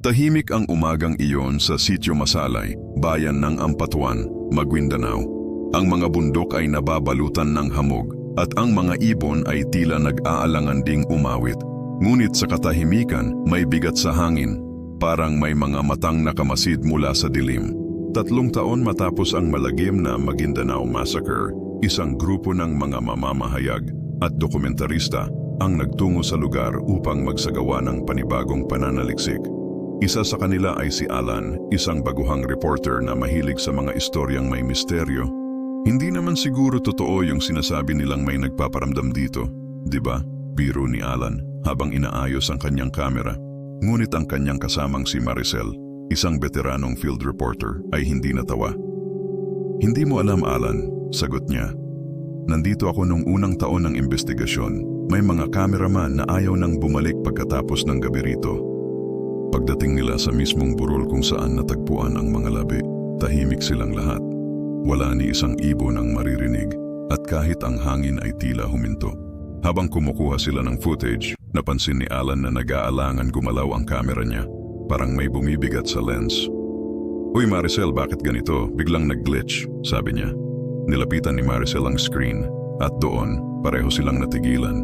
Tahimik ang umagang iyon sa Sitio Masalay, bayan ng Ampatuan, Maguindanao. Ang mga bundok ay nababalutan ng hamog at ang mga ibon ay tila nag-aalangan ding umawit. Ngunit sa katahimikan, may bigat sa hangin, parang may mga matang nakamasid mula sa dilim. 3 taon matapos ang malagim na Maguindanao Massacre, isang grupo ng mga mamamahayag at dokumentarista ang nagtungo sa lugar upang magsagawa ng panibagong pananaliksik. Isa sa kanila ay si Alan, isang baguhang reporter na mahilig sa mga istoryang may misteryo. Hindi naman siguro totoo yung sinasabi nilang may nagpaparamdam dito, di ba? Biro ni Alan habang inaayos ang kanyang kamera. Ngunit ang kanyang kasamang si Maricel, isang veteranong field reporter, ay hindi natawa. Hindi mo alam, Alan, sagot niya. Nandito ako nung unang taon ng investigasyon. May mga cameraman na ayaw nang bumalik pagkatapos ng gabi rito. Pagdating nila sa mismong burol kung saan natagpuan ang mga labi, tahimik silang lahat. Wala ni isang ibon ang maririnig at kahit ang hangin ay tila huminto. Habang kumukuha sila ng footage, napansin ni Alan na nag-aalangan gumalaw ang kamera niya, parang may bumibigat sa lens. "Uy Maricel, bakit ganito? Biglang nag-glitch," sabi niya. Nilapitan ni Maricel ang screen at doon, pareho silang natigilan.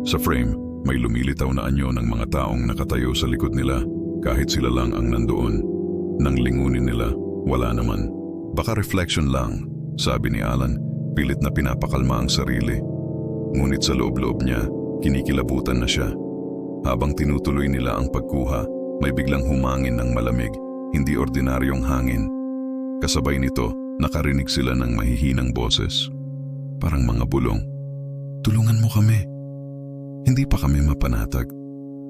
Sa frame, may lumilitaw na anyo ng mga taong nakatayo sa likod nila kahit sila lang ang nandoon. Nang lingunin nila, wala naman. "Baka reflection lang," sabi ni Alan, pilit na pinapakalma ang sarili. Ngunit sa loob-loob niya, kinikilabutan na siya. Habang tinutuloy nila ang pagkuha, may biglang humangin ng malamig, hindi ordinaryong hangin. Kasabay nito, nakarinig sila ng mahihinang boses. Parang mga bulong. "Tulungan mo kami." Hindi pa kami mapanatag.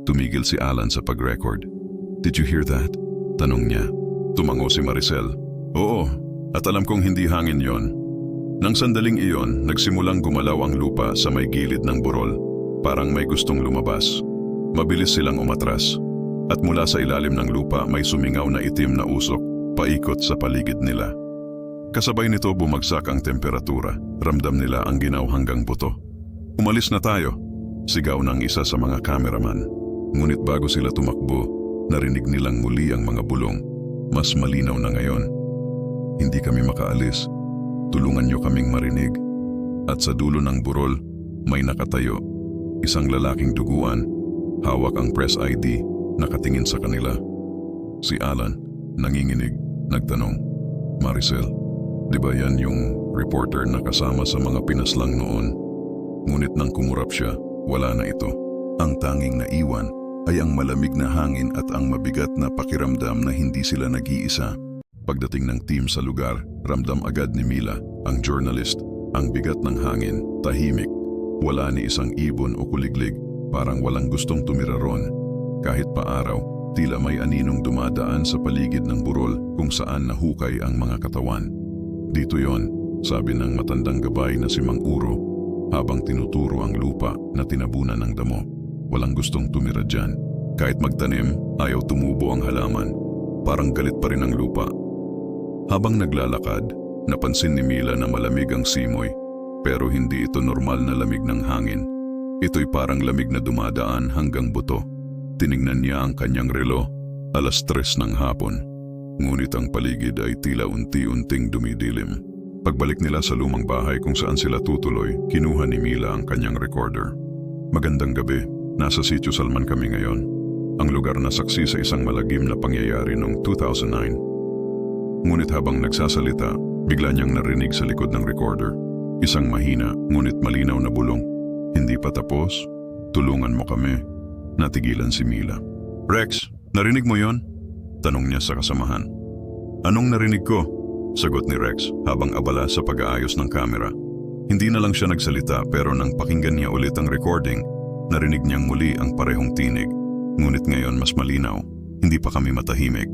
Tumigil si Alan sa pag-record. "Did you hear that?" tanong niya. Tumango si Maricel. "Oo, at alam kong hindi hangin yon." Nang sandaling iyon, nagsimulang gumalaw ang lupa sa may gilid ng burol. Parang may gustong lumabas. Mabilis silang umatras. At mula sa ilalim ng lupa may sumingaw na itim na usok, paikot sa paligid nila. Kasabay nito bumagsak ang temperatura. Ramdam nila ang ginaw hanggang buto. "Umalis na tayo," sigaw ng isa sa mga cameraman. Ngunit bago sila tumakbo, narinig nilang muli ang mga bulong. "Mas malinaw na ngayon. Hindi kami makaalis. Tulungan niyo kaming marinig." At sa dulo ng burol, may nakatayo. Isang lalaking duguan, hawak ang press ID, nakatingin sa kanila. Si Alan, nanginginig, nagtanong, "Maricel, di ba yan yung reporter na kasama sa mga pinaslang noon?" Ngunit nang kumurap siya, wala na ito. Ang tanging naiwan ay ang malamig na hangin at ang mabigat na pakiramdam na hindi sila nag-iisa. Pagdating ng team sa lugar, ramdam agad ni Mila, ang journalist, ang bigat ng hangin, tahimik. Wala ni isang ibon o kuliglig, parang walang gustong tumira ron. Kahit pa araw, tila may aninong dumadaan sa paligid ng burol kung saan nahukay ang mga katawan. "Dito yon," sabi ng matandang gabay na si Mang Uro, habang tinuturo ang lupa na tinabunan ng damo. Walang gustong tumira dyan. Kahit magtanim, ayaw tumubo ang halaman. Parang galit pa rin ang lupa. Habang naglalakad, napansin ni Mila na malamig ang simoy, pero hindi ito normal na lamig ng hangin. Ito'y parang lamig na dumadaan hanggang buto. Tiningnan niya ang kanyang relo, 3:00 ng hapon. Ngunit ang paligid ay tila unti-unting dumidilim. Pagbalik nila sa lumang bahay kung saan sila tutuloy, kinuha ni Mila ang kanyang recorder. "Magandang gabi, nasa Sitio Salman kami ngayon. Ang lugar na saksi sa isang malagim na pangyayari noong 2009. Ngunit habang nagsasalita, bigla niyang narinig sa likod ng recorder. Isang mahina, ngunit malinaw na bulong. "Hindi pa tapos? Tulungan mo kami." Natigilan si Mila. "Rex, narinig mo yon?" tanong niya sa kasamahan. "Anong narinig ko?" sagot ni Rex habang abala sa pag-aayos ng kamera. Hindi na lang siya nagsalita pero nang pakinggan niya ulit ang recording, narinig niyang muli ang parehong tinig. Ngunit ngayon mas malinaw, hindi pa kami matahimik.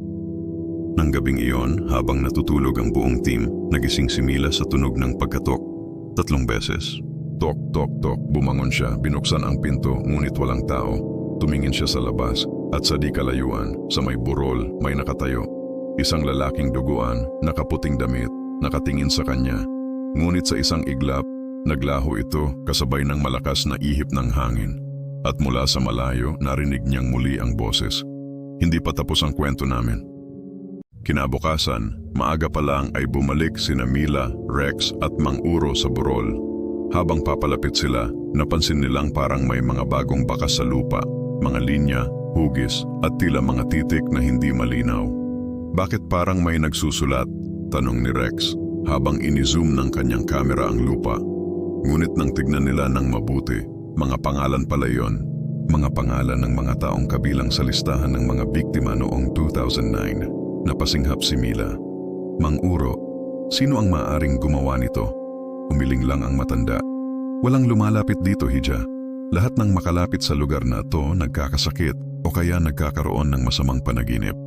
Nang gabing iyon, habang natutulog ang buong team, nagising si Mila sa tunog ng pagkatok. 3 beses. Tok, tok, tok. Bumangon siya, binuksan ang pinto, ngunit walang tao. Tumingin siya sa labas, at sa di kalayuan, sa may burol, may nakatayo. Isang lalaking duguan, nakaputing damit, nakatingin sa kanya. Ngunit sa isang iglap, naglaho ito kasabay ng malakas na ihip ng hangin. At mula sa malayo, narinig niyang muli ang boses. Hindi pa tapos ang kwento namin. Kinabukasan, maaga pa lang ay bumalik sina Mila, Rex at Mang Uro sa burol. Habang papalapit sila, napansin nilang parang may mga bagong bakas sa lupa, mga linya, hugis at tila mga titik na hindi malinaw. Bakit parang may nagsusulat? Tanong ni Rex habang ini-zoom ng kanyang kamera ang lupa. Ngunit nang tignan nila ng mabuti, mga pangalan pala yon. Mga pangalan ng mga taong kabilang sa listahan ng mga biktima noong 2009. Napasinghap si Mila. Mang Uro, sino ang maaaring gumawa nito? Umiling lang ang matanda. Walang lumalapit dito, Hija. Lahat ng makalapit sa lugar na to nagkakasakit o kaya nagkakaroon ng masamang panaginip.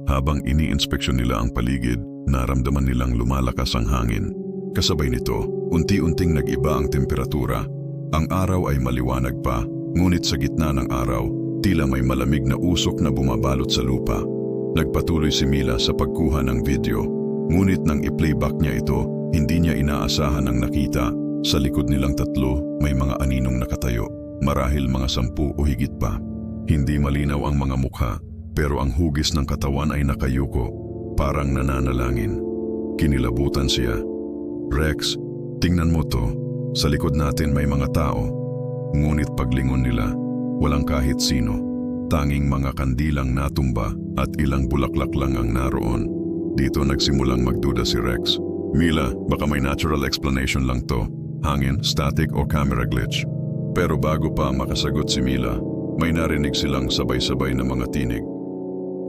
Habang ini-inspeksyon nila ang paligid, naramdaman nilang lumalakas ang hangin. Kasabay nito, unti-unting nag-iba ang temperatura. Ang araw ay maliwanag pa, ngunit sa gitna ng araw, tila may malamig na usok na bumabalot sa lupa. Nagpatuloy si Mila sa pagkuha ng video, ngunit nang i-playback niya ito, hindi niya inaasahan ang nakita. Sa likod nilang tatlo, may mga aninong nakatayo, marahil mga 10 o higit pa. Hindi malinaw ang mga mukha, pero ang hugis ng katawan ay nakayuko, parang nananalangin. Kinilabutan siya. Rex, tingnan mo to, sa likod natin may mga tao. Ngunit paglingon nila, walang kahit sino. Tanging mga kandilang natumba at ilang bulaklak lang ang naroon. Dito nagsimulang magduda si Rex. Mila, baka may natural explanation lang to. Hangin, static o camera glitch. Pero bago pa makasagot si Mila, may narinig silang sabay-sabay na mga tinig.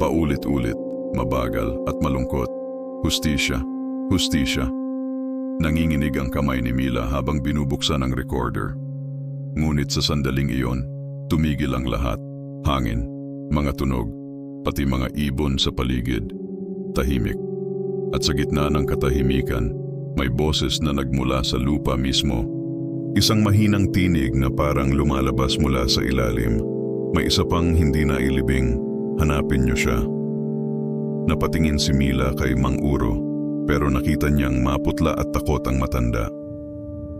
Paulit-ulit, mabagal at malungkot. Hustisya, hustisya. Nanginginig ang kamay ni Mila habang binubuksan ang recorder. Ngunit sa sandaling iyon, tumigil ang lahat. Hangin, mga tunog, pati mga ibon sa paligid. Tahimik. At sa gitna ng katahimikan, may boses na nagmula sa lupa mismo. Isang mahinang tinig na parang lumalabas mula sa ilalim. May isa pang hindi nailibing, hanapin niyo siya. Napatingin si Mila kay Mang Uro, pero nakita niyang maputla at takot ang matanda.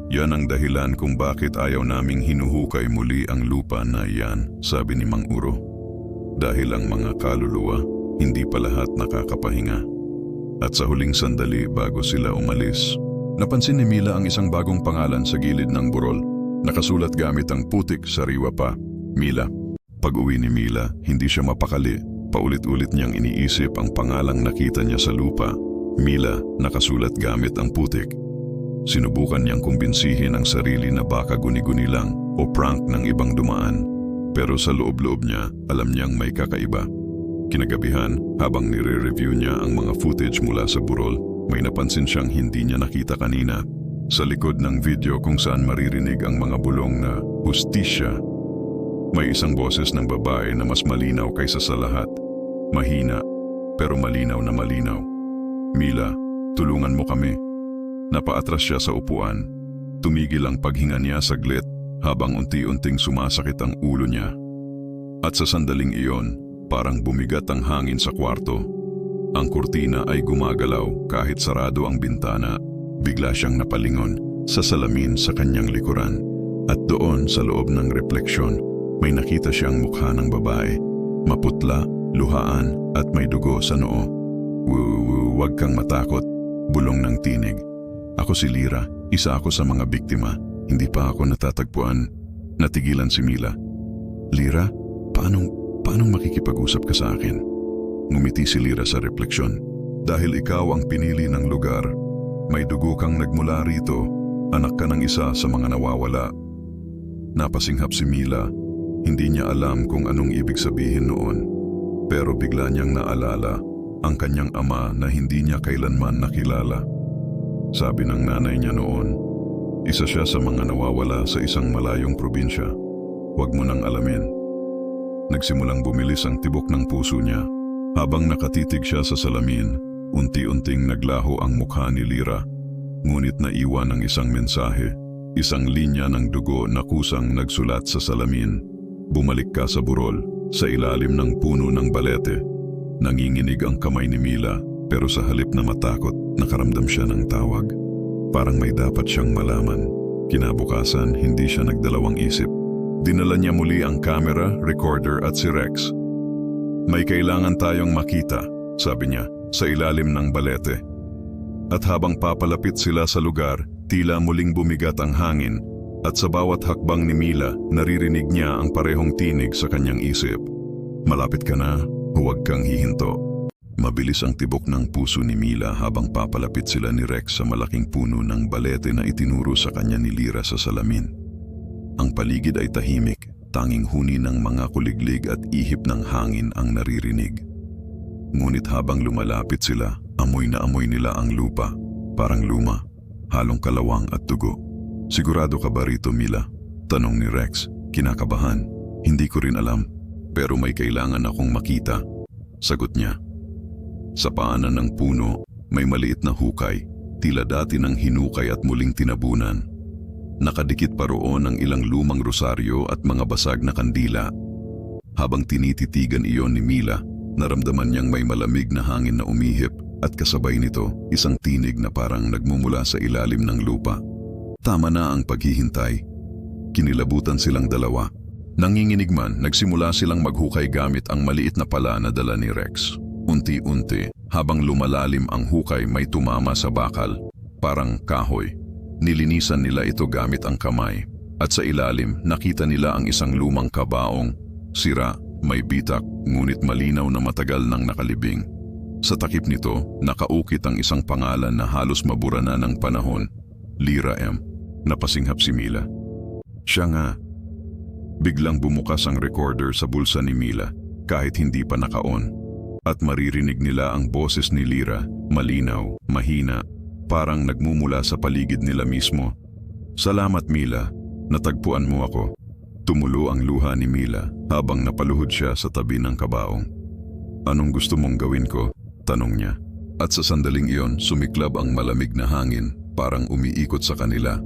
Yan ang dahilan kung bakit ayaw naming hinuhukay muli ang lupa na yan, sabi ni Mang Uro. Dahil ang mga kaluluwa, hindi pa lahat nakakapahinga. At sa huling sandali bago sila umalis, napansin ni Mila ang isang bagong pangalan sa gilid ng burol. Nakasulat gamit ang putik, sariwa pa, Mila. Pag-uwi ni Mila, hindi siya mapakali. Paulit-ulit niyang iniisip ang pangalang nakita niya sa lupa. Mila, nakasulat gamit ang putik. Sinubukan niyang kumbinsihin ang sarili na baka guni-guni lang o prank ng ibang dumaan. Pero sa loob-loob niya, alam niyang may kakaiba. Kinagabihan, habang nire-review niya ang mga footage mula sa burol, may napansin siyang hindi niya nakita kanina. Sa likod ng video kung saan maririnig ang mga bulong na hustisya, may isang boses ng babae na mas malinaw kaysa sa lahat. Mahina, pero malinaw na malinaw. Mila, tulungan mo kami. Napaatras siya sa upuan. Tumigil ang paghinga niya saglit habang unti-unting sumasakit ang ulo niya. At sa sandaling iyon, parang bumigat ang hangin sa kwarto. Ang kurtina ay gumagalaw kahit sarado ang bintana. Bigla siyang napalingon sa salamin sa kanyang likuran. At doon sa loob ng refleksyon, may nakita siyang mukha ng babae. Maputla, luhaan at may dugo sa noo. Huwag kang matakot, bulong ng tinig. Ako si Lira, isa ako sa mga biktima. Hindi pa ako natatagpuan. Natigilan si Mila. Lira, paano makikipag-usap ka sa akin? Ngumiti si Lira sa refleksyon. Dahil ikaw ang pinili ng lugar, may dugo kang nagmula rito, anak ka ng isa sa mga nawawala. Napasinghap si Mila. Hindi niya alam kung anong ibig sabihin noon. Pero bigla niyang naalala ang kanyang ama na hindi niya kailanman nakilala. Sabi ng nanay niya noon, isa siya sa mga nawawala sa isang malayong probinsya. Huwag mo nang alamin. Nagsimulang bumilis ang tibok ng puso niya. Habang nakatitig siya sa salamin, unti-unting naglaho ang mukha ni Lira. Ngunit naiwan ang isang mensahe, isang linya ng dugo na kusang nagsulat sa salamin. Bumalik ka sa burol, sa ilalim ng puno ng balete. Nanginginig ang kamay ni Mila, pero sa halip na matakot, nakaramdam siya ng tawag. Parang may dapat siyang malaman. Kinabukasan, hindi siya nagdalawang isip. Dinala niya muli ang camera, recorder at si Rex. May kailangan tayong makita, sabi niya, sa ilalim ng balete. At habang papalapit sila sa lugar, tila muling bumigat ang hangin at sa bawat hakbang ni Mila, naririnig niya ang parehong tinig sa kanyang isip. Malapit ka na, huwag kang hihinto. Mabilis ang tibok ng puso ni Mila habang papalapit sila ni Rex sa malaking puno ng balete na itinuro sa kanya ni Lyra sa salamin. Ang paligid ay tahimik, tanging huni ng mga kuliglig at ihip ng hangin ang naririnig. Ngunit habang lumalapit sila, amoy na amoy nila ang lupa, parang luma, halong kalawang at dugo. Sigurado ka ba rito, Mila? Tanong ni Rex, kinakabahan. Hindi ko rin alam, pero may kailangan akong makita. Sagot niya. Sa paanan ng puno, may maliit na hukay, tila dati ng hinukay at muling tinabunan. Nakadikit pa roon ang ilang lumang rosaryo at mga basag na kandila. Habang tinititigan iyon ni Mila, naramdaman niyang may malamig na hangin na umihip at kasabay nito isang tinig na parang nagmumula sa ilalim ng lupa. Tama na ang paghihintay. Kinilabutan silang dalawa. Nanginginig man, nagsimula silang maghukay gamit ang maliit na pala na dala ni Rex. Unti-unti, habang lumalalim ang hukay may tumama sa bakal, parang kahoy. Nilinisan nila ito gamit ang kamay. At sa ilalim, nakita nila ang isang lumang kabaong. Sira, may bitak, ngunit malinaw na matagal nang nakalibing. Sa takip nito, nakaukit ang isang pangalan na halos mabura na ng panahon. Lyra M. Napasinghap si Mila. Siya nga. Biglang bumukas ang recorder sa bulsa ni Mila, kahit hindi pa naka-on. At maririnig nila ang boses ni Lyra, malinaw, mahina, parang nagmumula sa paligid nila mismo. Salamat, Mila. Natagpuan mo ako. Tumulo ang luha ni Mila habang napaluhod siya sa tabi ng kabaong. Anong gusto mong gawin ko? Tanong niya. At sa sandaling iyon, sumiklab ang malamig na hangin, parang umiikot sa kanila.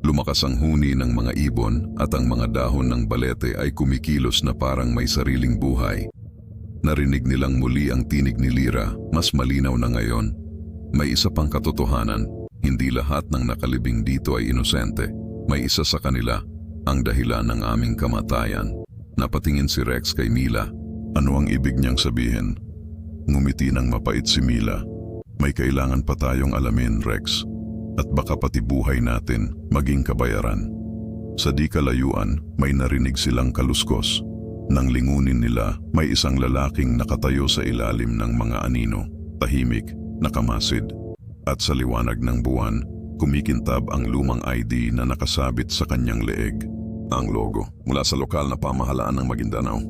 Lumakas ang huni ng mga ibon at ang mga dahon ng balete ay kumikilos na parang may sariling buhay. Narinig nilang muli ang tinig ni Lyra, mas malinaw na ngayon. May isa pang katotohanan, hindi lahat ng nakalibing dito ay inosente. May isa sa kanila, ang dahilan ng aming kamatayan. Napatingin si Rex kay Mila. Ano ang ibig niyang sabihin? Ngumiti ng mapait si Mila. May kailangan pa tayong alamin, Rex. At baka pati buhay natin maging kabayaran. Sa di kalayuan, may narinig silang kaluskos. Nang lingunin nila, may isang lalaking nakatayo sa ilalim ng mga anino, tahimik, nakamasid. At sa liwanag ng buwan, kumikintab ang lumang ID na nakasabit sa kanyang leeg. Ang logo mula sa lokal na pamahalaan ng Maguindanao.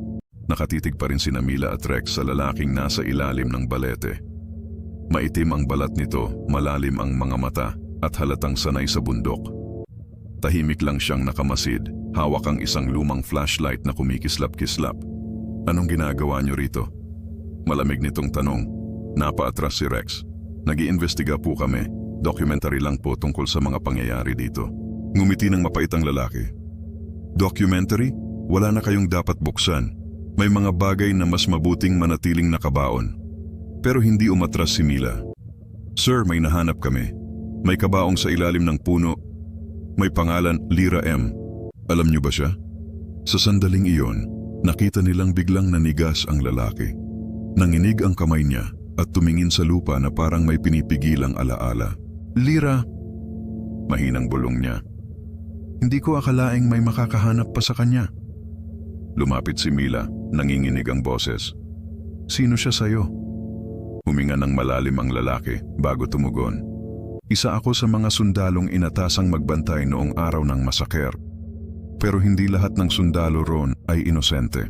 Nakatitig pa rin sina Mila at Rex sa lalaking nasa ilalim ng balete. Maitim ang balat nito, malalim ang mga mata at halatang sanay sa bundok. Tahimik lang siyang nakamasid, hawak ang isang lumang flashlight na kumikislap-kislap. Anong ginagawa niyo rito? Malamig nitong tanong. Napaatras si Rex. Nag-iimbestiga po kami. Documentary lang po tungkol sa mga pangyayari dito. Ngumiti ng mapait ang lalaki. Documentary? Wala na kayong dapat buksan. May mga bagay na mas mabuting manatiling nakabaon. Pero hindi umatras si Mila. Sir, may nahanap kami. May kabaong sa ilalim ng puno. May pangalan Lyra M. Alam niyo ba siya? Sa sandaling iyon, nakita nilang biglang nanigas ang lalaki. Nanginig ang kamay niya at tumingin sa lupa na parang may pinipigilang alaala. Lyra! Mahinang bulong niya. Hindi ko akalaing may makakahanap pa sa kanya. Lumapit si Mila, nanginginig ang boses. Sino siya sa'yo? Huminga ng malalim ang lalaki bago tumugon. Isa ako sa mga sundalong inatasang magbantay noong araw ng masaker. Pero hindi lahat ng sundalo roon ay inosente.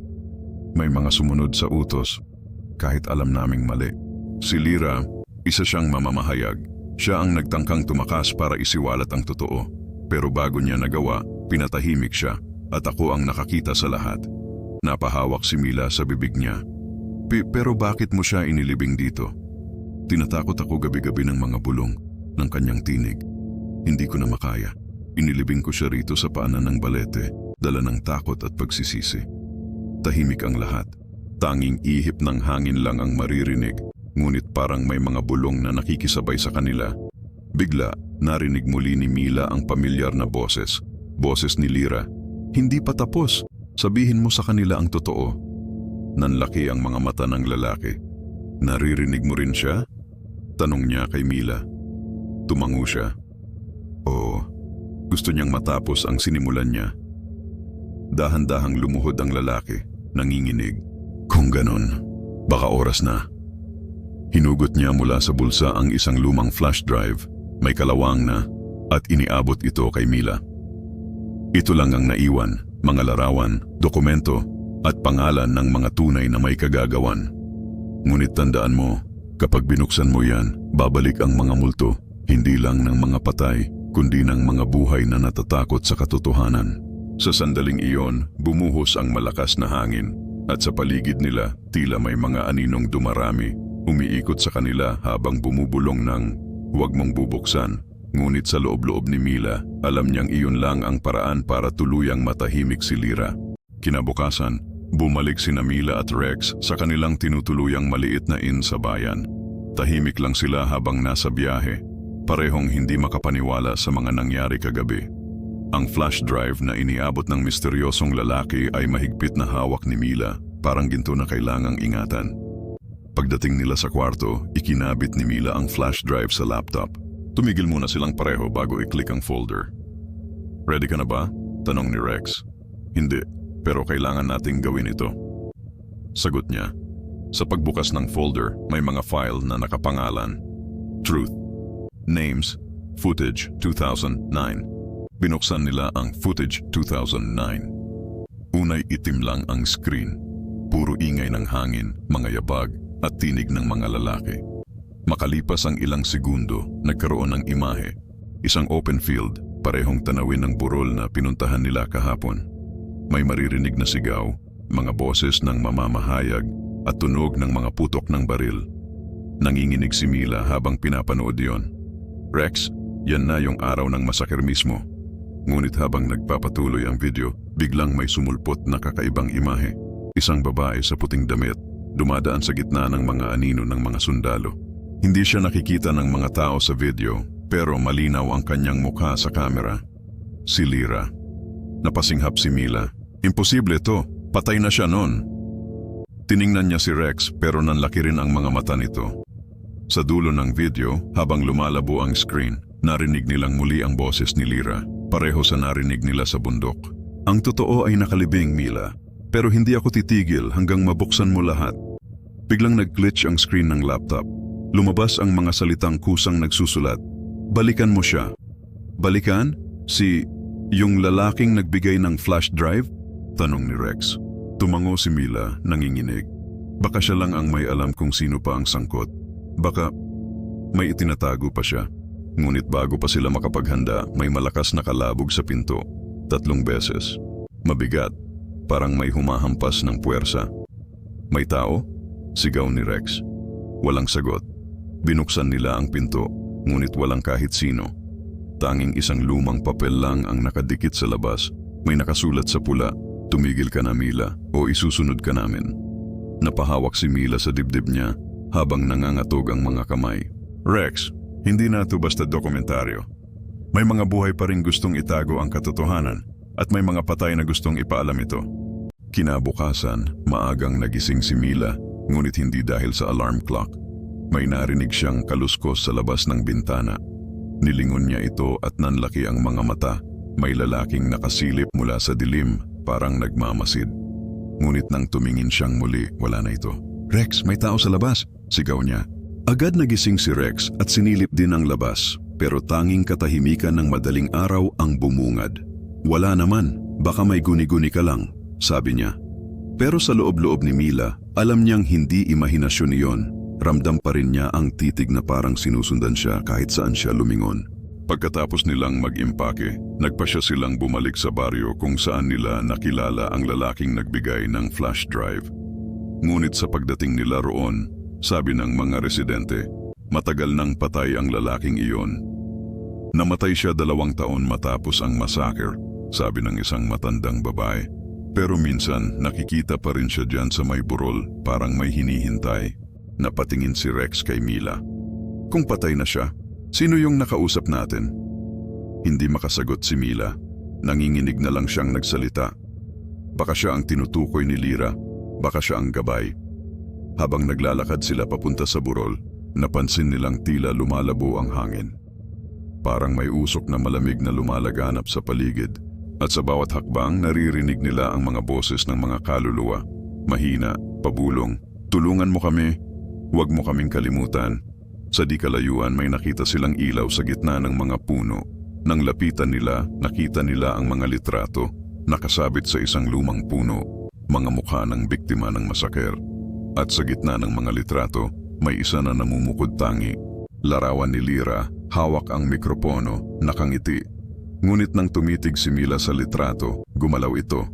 May mga sumunod sa utos, kahit alam naming mali. Si Lyra, isa siyang mamamahayag. Siya ang nagtangkang tumakas para isiwalat ang totoo. Pero bago niya nagawa, pinatahimik siya at ako ang nakakita sa lahat. Napahawak si Mila sa bibig niya. Pero bakit mo siya inilibing dito? Tinatakot ako gabi-gabi ng mga bulong ng kanyang tinig. Hindi ko na makaya. Inilibing ko siya rito sa paanan ng balete, dala ng takot at pagsisisi. Tahimik ang lahat. Tanging ihip ng hangin lang ang maririnig, ngunit parang may mga bulong na nakikisabay sa kanila. Bigla, narinig muli ni Mila ang pamilyar na boses. Boses ni Lyra. Hindi pa tapos. Sabihin mo sa kanila ang totoo. Nanlaki ang mga mata ng lalaki. Naririnig mo rin siya? Tanong niya kay Mila. Tumango siya. Oo, gusto niyang matapos ang sinimulan niya. Dahan-dahang lumuhod ang lalaki, nanginginig. Kung ganon, baka oras na. Hinugot niya mula sa bulsa ang isang lumang flash drive, may kalawang na, at iniabot ito kay Mila. Ito lang ang naiwan, mga larawan, dokumento, at pangalan ng mga tunay na may kagagawan. Ngunit tandaan mo, kapag binuksan mo yan, babalik ang mga multo, hindi lang ng mga patay, kundi ng mga buhay na natatakot sa katotohanan. Sa sandaling iyon, bumuhos ang malakas na hangin, at sa paligid nila, tila may mga aninong dumarami, umiikot sa kanila habang bumubulong ng, "Huwag mong bubuksan." Ngunit sa loob-loob ni Mila, alam niyang iyon lang ang paraan para tuluyang matahimik si Lyra. Kinabukasan, bumalik sina Mila at Rex sa kanilang tinutuluyang maliit na inn sa bayan. Tahimik lang sila habang nasa biyahe, parehong hindi makapaniwala sa mga nangyari kagabi. Ang flash drive na iniabot ng misteryosong lalaki ay mahigpit na hawak ni Mila, parang ginto na kailangang ingatan. Pagdating nila sa kwarto, ikinabit ni Mila ang flash drive sa laptop. Tumigil muna silang pareho bago i-click ang folder. "Ready ka na ba?" tanong ni Rex. "Hindi, pero kailangan nating gawin ito." Sagot niya. Sa pagbukas ng folder, may mga file na nakapangalan. Truth. Names. Footage 2009. Binuksan nila ang footage 2009. Unay itim lang ang screen. Puro ingay ng hangin, mga yabag, at tinig ng mga lalaki. Makalipas ang ilang segundo, nagkaroon ng imahe. Isang open field, parehong tanawin ng burol na pinuntahan nila kahapon. May maririnig na sigaw, mga boses ng mamamahayag, at tunog ng mga putok ng baril. Nanginginig si Mila habang pinapanood yon. "Rex, yan na yung araw ng masakir mismo." Ngunit habang nagpapatuloy ang video, biglang may sumulpot na kakaibang imahe. Isang babae sa puting damit, dumadaan sa gitna ng mga anino ng mga sundalo. Hindi siya nakikita ng mga tao sa video, pero malinaw ang kanyang mukha sa kamera. Si Lyra. Napasinghap si Mila. Imposible to, patay na siya noon. Tiningnan niya si Rex pero nanlaki rin ang mga mata nito. Sa dulo ng video, habang lumalabo ang screen, narinig nilang muli ang boses ni Lyra, pareho sa narinig nila sa bundok. "Ang totoo ay nakalibing, Mila, pero hindi ako titigil hanggang mabuksan mo lahat." Biglang nag-glitch ang screen ng laptop. Lumabas ang mga salitang kusang nagsusulat. "Balikan mo siya." "Balikan? Yung lalaking nagbigay ng flash drive?" tanong ni Rex. Tumango si Mila, nanginginig. Baka siya lang ang may alam kung sino pa ang sangkot. Baka may itinatago pa siya. Ngunit bago pa sila makapaghanda, may malakas na kalabog sa pinto. 3 beses. Mabigat, parang may humahampas ng puwersa. "May tao?" sigaw ni Rex. Walang sagot. Binuksan nila ang pinto, ngunit walang kahit sino. Tanging isang lumang papel lang ang nakadikit sa labas. May nakasulat sa pula, "Tumigil ka na, Mila, o isusunod ka namin." Napahawak si Mila sa dibdib niya habang nangangatog ang mga kamay. "Rex, hindi na ito basta dokumentaryo. May mga buhay pa rin gustong itago ang katotohanan at may mga patay na gustong ipaalam ito." Kinabukasan, maagang nagising si Mila, ngunit hindi dahil sa alarm clock. May narinig siyang kaluskos sa labas ng bintana. Nilingon niya ito at nanlaki ang mga mata. May lalaking nakasilip mula sa dilim, parang nagmamasid. Ngunit nang tumingin siyang muli, wala na ito. "Rex, may tao sa labas!" sigaw niya. Agad nagising si Rex at sinilip din ang labas, pero tanging katahimikan ng madaling araw ang bumungad. "Wala naman, baka may guni-guni ka lang," sabi niya. Pero sa loob-loob ni Mila, alam niyang hindi imahinasyon iyon. Ramdam pa rin niya ang titig na parang sinusundan siya kahit saan siya lumingon. Pagkatapos nilang mag-impake, nagpasya silang bumalik sa baryo kung saan nila nakilala ang lalaking nagbigay ng flash drive. Ngunit sa pagdating nila roon, sabi ng mga residente, matagal nang patay ang lalaking iyon. Namatay siya 2 taon matapos ang massacre, sabi ng isang matandang babae. Pero minsan nakikita pa rin siya dyan sa may burol, parang may hinihintay. Napatingin si Rex kay Mila. "Kung patay na siya, sino yung nakausap natin?" Hindi makasagot si Mila. Nanginginig na lang siyang nagsalita. "Baka siya ang tinutukoy ni Lyra. Baka siya ang gabay. Habang naglalakad sila papunta sa burol, napansin nilang tila lumalabo ang hangin. Parang may usok na malamig na lumalaganap sa paligid, at sa bawat hakbang naririnig nila ang mga boses ng mga kaluluwa. Mahina, pabulong, "Tulungan mo kami, huwag mo kaming kalimutan." Sa di kalayuan may nakita silang ilaw sa gitna ng mga puno. Nang lapitan nila, nakita nila ang mga litrato, nakasabit sa isang lumang puno, mga mukha ng biktima ng masaker. At sa gitna ng mga litrato, may isa na namumukod tangi. Larawan ni Lyra, hawak ang mikropono, nakangiti. Ngunit nang tumitig si Mila sa litrato, gumalaw ito.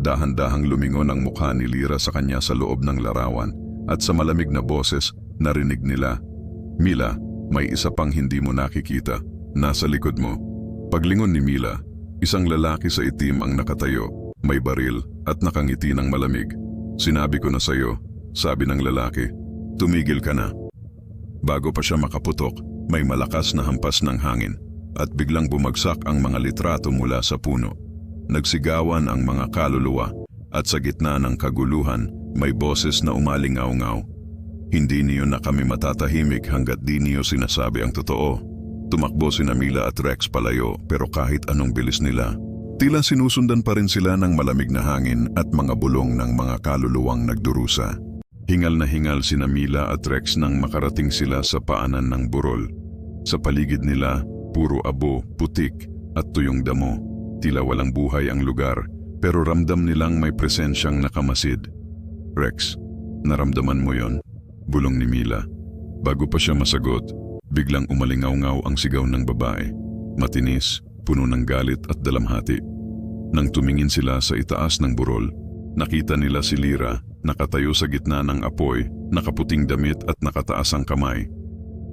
Dahan-dahang lumingon ang mukha ni Lyra sa kanya sa loob ng larawan, at sa malamig na boses, narinig nila, "Mila, may isa pang hindi mo nakikita, nasa likod mo." Paglingon ni Mila, isang lalaki sa itim ang nakatayo, may baril at nakangiti ng malamig. "Sinabi ko na sa'yo," sabi ng lalaki, "tumigil ka na." Bago pa siya makaputok, may malakas na hampas ng hangin at biglang bumagsak ang mga litrato mula sa puno. Nagsigawan ang mga kaluluwa at sa gitna ng kaguluhan may boses na umalingaw-ngaw. "Hindi niyo na kami matatahimik hanggat di niyo sinasabi ang totoo." Tumakbo sina Mila at Rex palayo, pero kahit anong bilis nila, tila sinusundan pa rin sila ng malamig na hangin at mga bulong ng mga kaluluwang nagdurusa. Hingal na hingal sina Mila at Rex nang makarating sila sa paanan ng burol. Sa paligid nila, puro abo, putik at tuyong damo. Tila walang buhay ang lugar, pero ramdam nilang may presensyang nakamasid. "Rex, naramdaman mo yon?" bulong ni Mila. Bago pa siya masagot, biglang umalingaw-ngaw ang sigaw ng babae. Matinis, puno ng galit at dalamhati. Nang tumingin sila sa itaas ng burol, nakita nila si Lyra, nakatayo sa gitna ng apoy, nakaputing damit at nakataas ang kamay.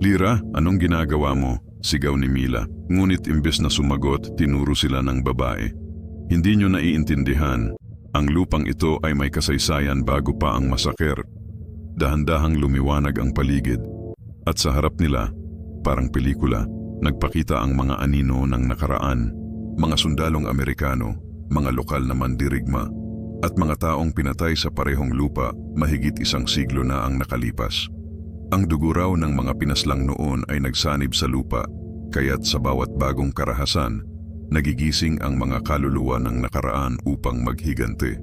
"Lyra, anong ginagawa mo?" sigaw ni Mila. Ngunit imbes na sumagot, tinuro sila ng babae. "Hindi nyo naiintindihan. Ang lupang ito ay may kasaysayan bago pa ang masaker." Dahan-dahang lumiwanag ang paligid. At sa harap nila, parang pelikula, nagpakita ang mga anino ng nakaraan, mga sundalong Amerikano, mga lokal na mandirigma, at mga taong pinatay sa parehong lupa mahigit 1 siglo na ang nakalipas. Ang dugo raw ng mga pinaslang noon ay nagsanib sa lupa, kaya't sa bawat bagong karahasan, nagigising ang mga kaluluwa ng nakaraan upang maghigante.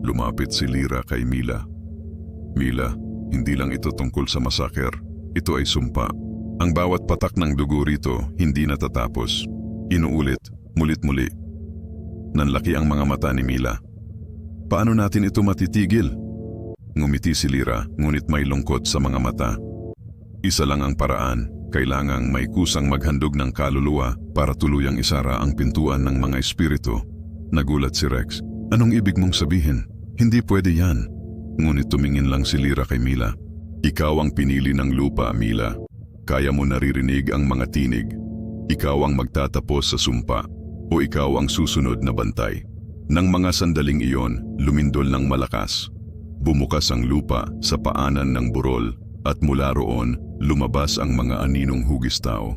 Lumapit si Lyra kay Mila. "Mila, hindi lang ito tungkol sa masaker. Ito ay sumpa. Ang bawat patak ng dugo rito hindi natatapos. Inuulit, mulit-muli." Nanlaki ang mga mata ni Mila. "Paano natin ito matitigil?" Ngumiti si Lyra, ngunit may lungkot sa mga mata. "Isa lang ang paraan. Kailangang may kusang maghandog ng kaluluwa para tuluyang isara ang pintuan ng mga espiritu." Nagulat si Rex. "Anong ibig mong sabihin? Hindi pwede yan." Ngunit tumingin lang si Lyra kay Mila. "Ikaw ang pinili ng lupa, Mila. Kaya mo naririnig ang mga tinig. Ikaw ang magtatapos sa sumpa, o ikaw ang susunod na bantay." Nang mga sandaling iyon, lumindol ng malakas. Bumukas ang lupa sa paanan ng burol at mula roon lumabas ang mga aninong hugis-tao.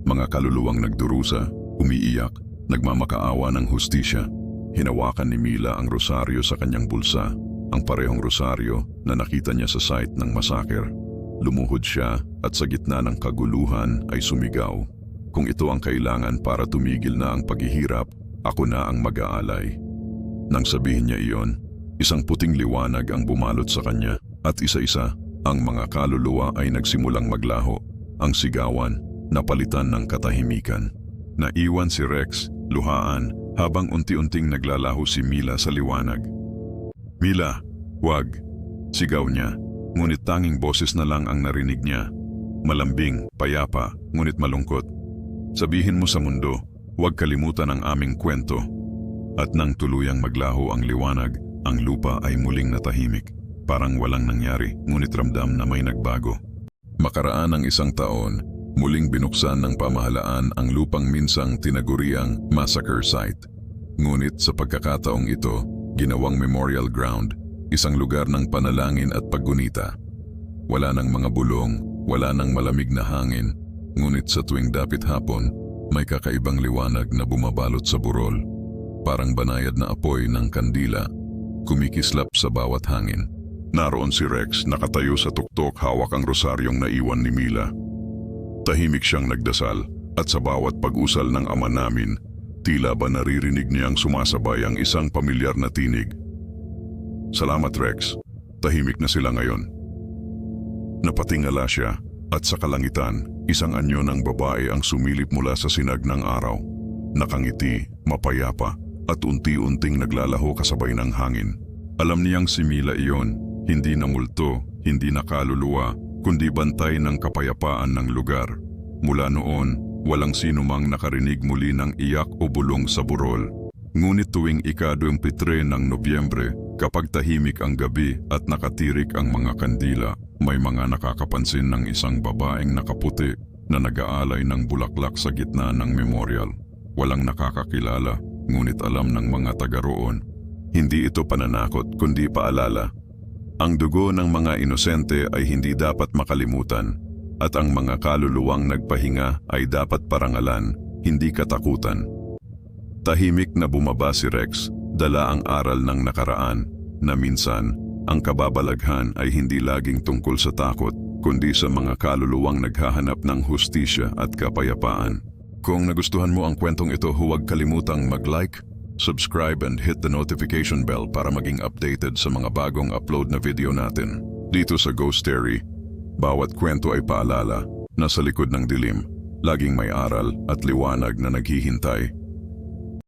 Mga kaluluwang nagdurusa, umiiyak, nagmamakaawa ng hustisya. Hinawakan ni Mila ang rosaryo sa kanyang bulsa, ang parehong rosaryo na nakita niya sa site ng masaker. Lumuhod siya at sa gitna ng kaguluhan ay sumigaw, "Kung ito ang kailangan para tumigil na ang paghihirap, ako na ang mag-aalay." Nang sabihin niya iyon, isang puting liwanag ang bumalot sa kanya at isa-isa, ang mga kaluluwa ay nagsimulang maglaho. Ang sigawan, napalitan ng katahimikan. Naiwan si Rex, luhaan, habang unti-unting naglalaho si Mila sa liwanag. "Mila, wag!" sigaw niya, ngunit tanging boses na lang ang narinig niya. Malambing, payapa, ngunit malungkot. "Sabihin mo sa mundo, huwag kalimutan ang aming kwento." At nang tuluyang maglaho ang liwanag, ang lupa ay muling natahimik. Parang walang nangyari, ngunit ramdam na may nagbago. Makaraan ng 1 taon, muling binuksan ng pamahalaan ang lupang minsang tinaguriang massacre site. Ngunit sa pagkakataong ito, ginawang memorial ground, isang lugar ng panalangin at paggunita. Wala nang mga bulong, wala nang malamig na hangin, ngunit sa tuwing dapit hapon, may kakaibang liwanag na bumabalot sa burol. Parang banayad na apoy ng kandila. kumikislap sa bawat hangin. Naroon si Rex, nakatayo sa tuktok, hawak ang rosaryong naiwan ni Mila. Tahimik siyang nagdasal at sa bawat pag-usal ng ama namin, tila ba naririnig niyang sumasabay ang isang pamilyar na tinig. Salamat Rex, tahimik na sila ngayon. Napatingala siya at sa kalangitan, isang anyo ng babae ang sumilip mula sa sinag ng araw. Nakangiti, mapayapa at unti-unting naglalaho kasabay ng hangin. Alam niyang si Mila iyon, hindi na multo, hindi na kaluluwa, kundi bantay ng kapayapaan ng lugar. Mula noon, walang sinumang nakarinig muli ng iyak o bulong sa burol. Ngunit tuwing ika-23 ng Nobyembre, kapag tahimik ang gabi at nakatirik ang mga kandila, may mga nakakapansin ng isang babaeng nakaputi na nag-aalay ng bulaklak sa gitna ng memorial. Walang nakakakilala, ngunit alam ng mga taga roon. Hindi ito pananakot kundi paalala. Ang dugo ng mga inosente ay hindi dapat makalimutan at ang mga kaluluwang nagpahinga ay dapat parangalan, hindi katakutan. Tahimik na bumaba si Rex, dala ang aral ng nakaraan na minsan ang kababalaghan ay hindi laging tungkol sa takot kundi sa mga kaluluwang naghahanap ng hustisya at kapayapaan. Kung nagustuhan mo ang kwentong ito, huwag kalimutang mag-like, subscribe and hit the notification bell para maging updated sa mga bagong upload na video natin. Dito sa Ghost Story, bawat kwento ay paalala na sa likod ng dilim, laging may aral at liwanag na naghihintay.